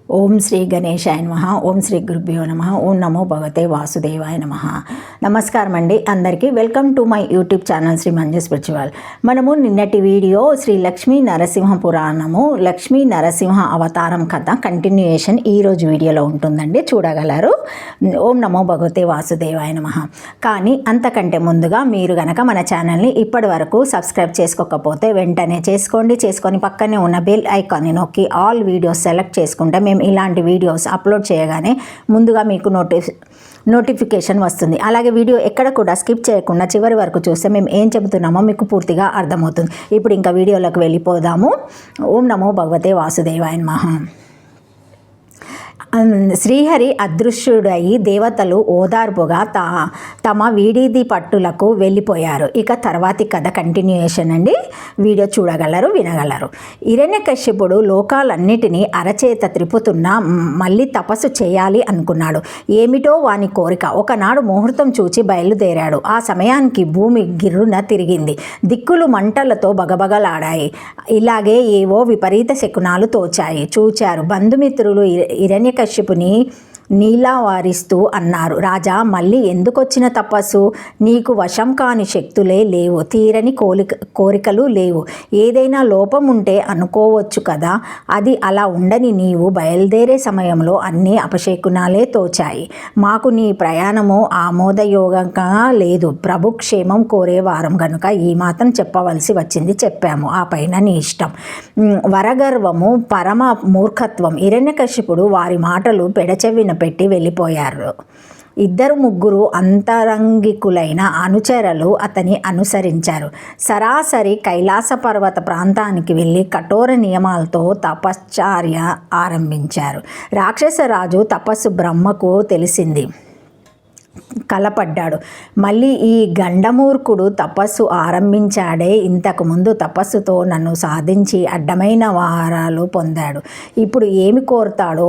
ఓం శ్రీ గణేశాయ నమః. ఓం శ్రీ గురుభ్యో నమః. ఓం నమో భగవతే వాసుదేవాయ నమః. నమస్కారం అండి అందరికీ. Welcome to my YouTube channel Shri Manju spiritual. మనము నిన్నటి వీడియో శ్రీ లక్ష్మీ నరసింహ పురాణము లక్ష్మీ నరసింహ అవతారం కథ కంటిన్యూయేషన్ ఈరోజు వీడియోలో ఉంటుందండి, చూడగలరు. ఓం నమో భగవతే వాసుదేవాయ నమః. కానీ అంతకంటే ముందుగా మీరు గనక మన ఛానల్ని ఇప్పటి వరకు సబ్స్క్రైబ్ చేసుకోకపోతే వెంటనే చేసుకొని పక్కనే ఉన్న బెల్ ఐకాన్ని నొక్కి ఆల్ వీడియోస్ సెలెక్ట్ చేసుకుంటే మేము ఇలాంటి వీడియోస్ అప్లోడ్ చేయగానే ముందుగా మీకు నోటిఫికేషన్ వస్తుంది. అలాగే వీడియో ఎక్కడ కూడా స్కిప్ చేయకుండా చివరి వరకు చూస్తే మేము ఏం చెబుతున్నామో మీకు పూర్తిగా అర్థమవుతుంది. ఇప్పుడు ఇంకా వీడియోలోకి వెళ్ళిపోదాము. ఓం నమో భగవతే వాసుదేవాయ నమః. శ్రీహరి అదృశ్యుడై దేవతలు ఓదార్పుగా తమ వీడిది పట్టులకు వెళ్ళిపోయారు. ఇక తర్వాతి కథ కంటిన్యూయేషన్ అండి, వీడియో చూడగలరు, వినగలరు. హిరణ్యకశ్యపుడు లోకాలన్నిటినీ అరచేత త్రిపుతున్నా మళ్ళీ తపస్సు చేయాలి అనుకున్నాడు. ఏమిటో వాని కోరిక. ఒకనాడు ముహూర్తం చూచి బయలుదేరాడు. ఆ సమయానికి భూమి గిర్రున తిరిగింది. దిక్కులు మంటలతో బగబగలాడాయి. ఇలాగే ఏవో విపరీత శకునాలు చూచారు. బంధుమిత్రులు హిరణ్యకశ్యపుని నీలావారిస్తూ అన్నారు, రాజా, మళ్ళీ ఎందుకొచ్చిన తపస్సు? నీకు వశం కాని శక్తులే లేవు, తీరని కోరికలు లేవు. ఏదైనా లోపం ఉంటే అనుకోవచ్చు కదా. అది అలా ఉండని నీవు బయలుదేరే సమయంలో అన్నీ అపశకునాలే తోచాయి. మాకు నీ ప్రయాణము ఆమోదయోగంగా లేదు. ప్రభు క్షేమం కోరేవారం గనుక ఈ మాత్రం చెప్పవలసి వచ్చింది. చెప్పాము, ఆ పైన నీ ఇష్టం. వరగర్వము పరమ మూర్ఖత్వం. హిరణ్యకశ్యపుడు వారి మాటలు పెడచెవిన పెట్టి వెళ్ళిపోయారు. ఇద్దరు ముగ్గురు అంతరంగికులైన అనుచరులు అతని అనుసరించారు. సరాసరి కైలాస పర్వత ప్రాంతానికి వెళ్ళి కఠోర నియమాలతో తపశ్చర్య ఆరంభించారు. రాక్షసరాజు తపస్సు బ్రహ్మకు తెలిసింది. కలపడ్డాడు. మళ్ళీ ఈ గండమూర్ఖుడు తపస్సు ఆరంభించాడే, ఇంతకుముందు తపస్సుతో నన్ను సాధించి అడ్డమైన వారాలు పొందాడు. ఇప్పుడు ఏమి కోరుతాడో.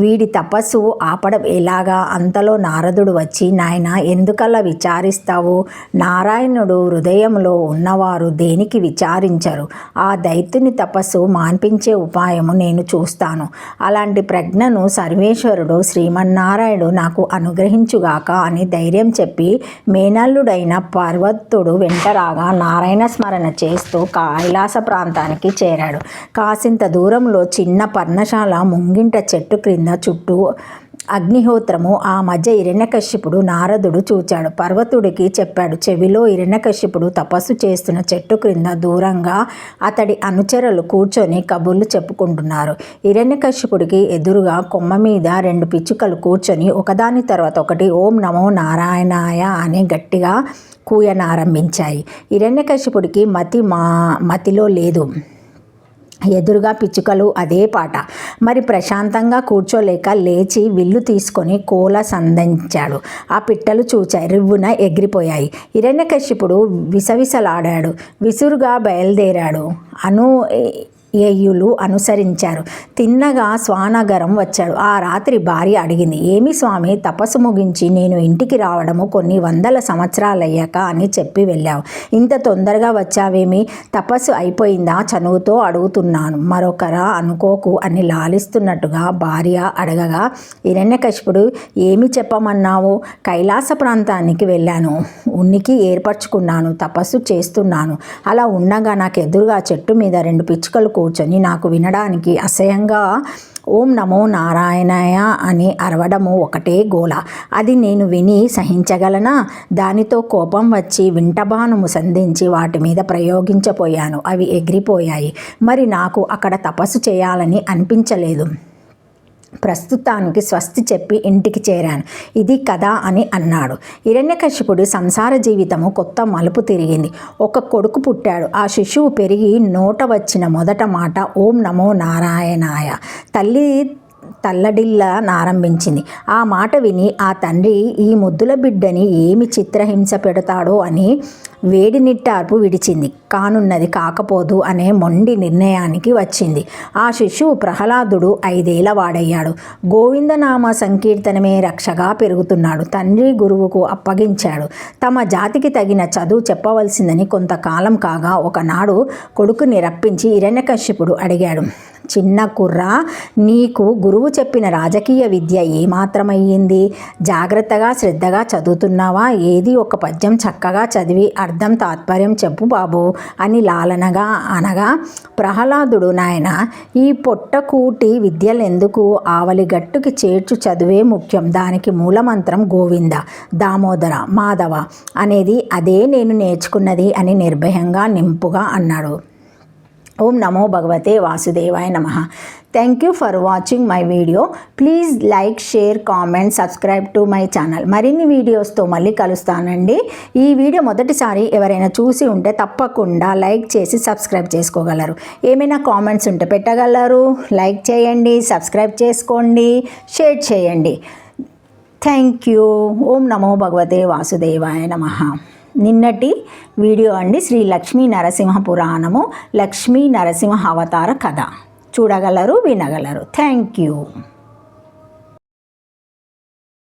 వీడి తపస్సు ఆపడం ఎలాగా? అంతలో నారదుడు వచ్చి, నాయన, ఎందుకలా విచారిస్తావు? నారాయణుడు హృదయంలో ఉన్నవారు దేనికి విచారించరు. ఆ దైత్యుని తపస్సు మాన్పించే ఉపాయము నేను చూస్తాను. అలాంటి ప్రజ్ఞను సర్వేశ్వరుడు శ్రీమన్నారాయణుడు నాకు అనుగ్రహించుగాక అని ధైర్యం చెప్పి మేనల్లుడైన పర్వతుడు వెంట రాగా నారాయణ స్మరణ చేస్తూ కైలాస ప్రాంతానికి చేరాడు. కాసింత దూరంలో చిన్న పర్ణశాల, ముంగింట చెట్టు క్రింద చుట్టూ అగ్నిహోత్రము. ఆ మధ్య హిరణ్యకశ్యపుడు నారదుడు చూచాడు. పర్వతుడికి చెప్పాడు. చెవిలో హిరణ్యకశ్యపుడు తపస్సు చేస్తున్న చెట్టు క్రింద దూరంగా అతడి అనుచరులు కూర్చొని కబుర్లు చెప్పుకుంటున్నారు. హిరణ్యకశ్యపుడికి ఎదురుగా కొమ్మ మీద 2 పిచ్చుకలు కూర్చొని ఒకదాని తర్వాత ఒకటి ఓం నమో నారాయణాయ అని గట్టిగా కూయనారంభించాయి. హిరణ్యకశ్యపుడికి మతిలో లేదు. ఎదురుగా పిచ్చుకలు అదే పాట. మరి ప్రశాంతంగా కూర్చోలేక లేచి విల్లు తీసుకొని కోల సంధించాడు. ఆ పిట్టలు చూచాయి, రివ్వున ఎగిరిపోయాయి. హిరణ్యకశ్యపుడు విసవిసలాడాడు. విసురుగా బయలుదేరాడు. ఏయులు అనుసరించారు. తిన్నగా స్వానగరం వచ్చాడు. ఆ రాత్రి భార్య అడిగింది, ఏమి స్వామి, తపస్సు ముగించి నేను ఇంటికి రావడము కొన్ని 100 సంవత్సరాలయ్యాక అని చెప్పి వెళ్ళావు. ఇంత తొందరగా వచ్చావేమి? తపస్సు అయిపోయిందా? చనువుతో అడుగుతున్నాను, మరొకరా అనుకోకు అని లాలిస్తున్నట్టుగా భార్య అడగగా హిరణ్యకశ్యపుడు, ఏమి చెప్పమన్నావు? కైలాస ప్రాంతానికి వెళ్ళాను, ఉనికి ఏర్పరచుకున్నాను, తపస్సు చేస్తున్నాను. అలా ఉండగా నాకు ఎదురుగా చెట్టు మీద 2 పిచ్చుకలు కూర్చొని నాకు వినడానికి అసహ్యంగా ఓం నమో నారాయణాయ అని అరవడము ఒకటే గోల. అది నేను విని సహించగలనా? దానితో కోపం వచ్చి వింటబాణము సంధించి వాటి మీద ప్రయోగించపోయాను. అవి ఎగిరిపోయాయి. మరి నాకు అక్కడ తపస్సు చేయాలని అనిపించలేదు. ప్రస్తుతానికి స్వస్తి చెప్పి ఇంటికి చేరాను. ఇది కదా అని అన్నాడు. హిరణ్యకశ్యపుడి సంసార జీవితము కొత్త మలుపు తిరిగింది. ఒక కొడుకు పుట్టాడు. ఆ శిశువు పెరిగి నోట వచ్చిన మొదట మాట ఓం నమో నారాయణాయ. తల్లి తల్లడిల్లారంభించింది. ఆ మాట విని ఆ తండ్రి ఈ ముద్దుల బిడ్డని ఏమి చిత్రహింస పెడతాడో అని వేడి నిట్టార్పు విడిచింది. కానున్నది కాకపోదు అనే మొండి నిర్ణయానికి వచ్చింది. ఆ శిశువు ప్రహ్లాదుడు 5 ఏళ్ల వాడయ్యాడు. గోవిందనామ సంకీర్తనమే రక్షగా పెరుగుతున్నాడు. తండ్రి గురువుకు అప్పగించాడు. తమ జాతికి తగిన చదువు చెప్పవలసిందని కొంతకాలం కాగా ఒకనాడు కొడుకుని రప్పించి హిరణ్యకశ్యపుడు అడిగాడు, చిన్న కుర్రా, నీకు గురువు చెప్పిన రాజకీయ విద్య ఏమాత్రమయ్యింది? జాగ్రత్తగా శ్రద్ధగా చదువుతున్నావా? ఏది ఒక పద్యం చక్కగా చదివి అర్థం తాత్పర్యం చెప్పు బాబు అని లాలనగా అనగా, ప్రహ్లాదుడు, నాయన, ఈ పొట్టకూటి విద్యలెందుకు? ఆవలిగట్టుకి చేర్చు చదువే ముఖ్యం. దానికి మూలమంత్రం గోవింద, దామోదర, మాధవ అనేది అదే నేను నేర్చుకున్నది అని నిర్భయంగా నింపుగా అన్నాడు. ఓం నమో భగవతే వాసుదేవాయ నమః. Thank you for watching my video. Please like, share, comment, subscribe to my channel. మరిన్ని వీడియోస్తో మళ్ళీ కలుస్తానండి. ఈ వీడియో మొదటిసారి ఎవరైనా చూసి ఉంటే తప్పకుండా లైక్ చేసి సబ్స్క్రైబ్ చేసుకోగలరు. ఏమైనా కామెంట్స్ ఉంటే పెట్టగలరు. లైక్ చేయండి, సబ్స్క్రైబ్ చేసుకోండి, షేర్ చేయండి. Thank you. ఓం నమో భగవతే వాసుదేవాయ నమః. నిన్నటి వీడియో అండి, శ్రీ లక్ష్మీ నరసింహ పురాణము, లక్ష్మీ నరసింహ అవతార కథ చూడగలరు, వినగలరు. Thank you.